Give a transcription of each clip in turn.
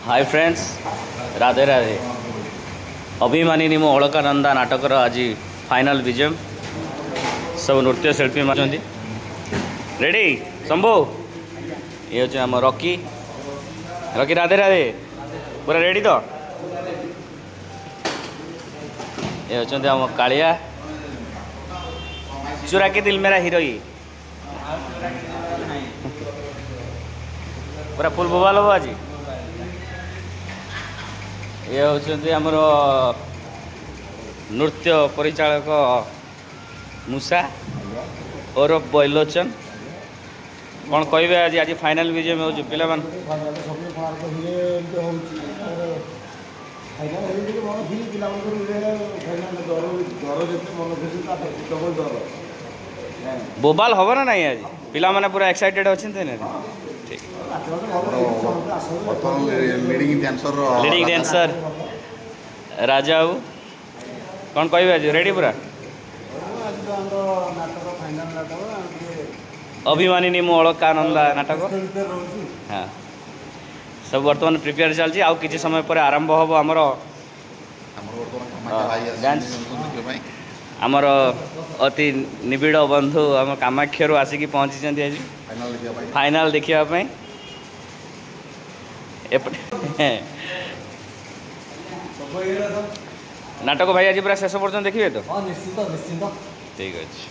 Hi friends, Radhe Radhe. अभिमानी मो अलकानंदा नाटकर आज फाइनल विजय सब नृत्य शिल्पी मारती रेडी शंभु ये हूँ आम रॉकी रॉकी राधे राधे पूरा रेडी तो ये हूँ आम कालिया चुरा के दिल मेरा हीरो पूरा फुल बोबाल हम आज ये हूँ आमर नृत्य परिचालक मूसा और बैलोचन कौन कहे आज आज फाइनल विजय में हूँ पिला बोबाल हम ना नहीं आज पिला माने पूरा एक्साइटेड अच्छे ठीक लीडिंग डांसर राजा बाबू कौन कहे आज रेडी पूरा अभिमानी मो अलकानंदा नाटक हाँ सब बर्तमान प्रिपेयर चलती आउ किसी समय पर आरंभ हम आमर डांस आमर अति निबिड़ बंधु आम कामाक्षर आसिक पहुँची आज फाइनल देखापी नाटक भाई आज पूरा शेष पर्यटन देखिए तो निश्चित निश्चित ठीक अच्छे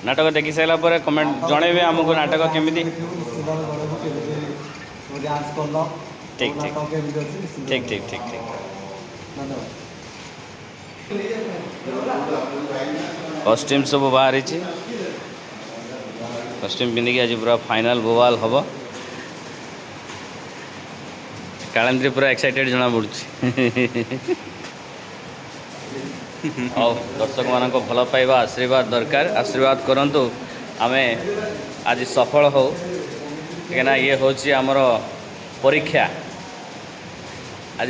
नाटक देखी सारा पर कमेंट जनइबे आमको नाटक केमी ठीक ठीक ठीक ठीक ठीक ठीक कस्ट्यूम सब बाहरी कस्ट्यूम पिंधिकी आज पूरा फाइनल बोवाल हम कालेंद्री पूरा एक्साइटेड जना पड़ी दर्शक मान भल पाइबा आशीर्वाद दरकार आशीर्वाद करंतु आमे आज सफल हो कहीं ये हूँ आमर परीक्षा आज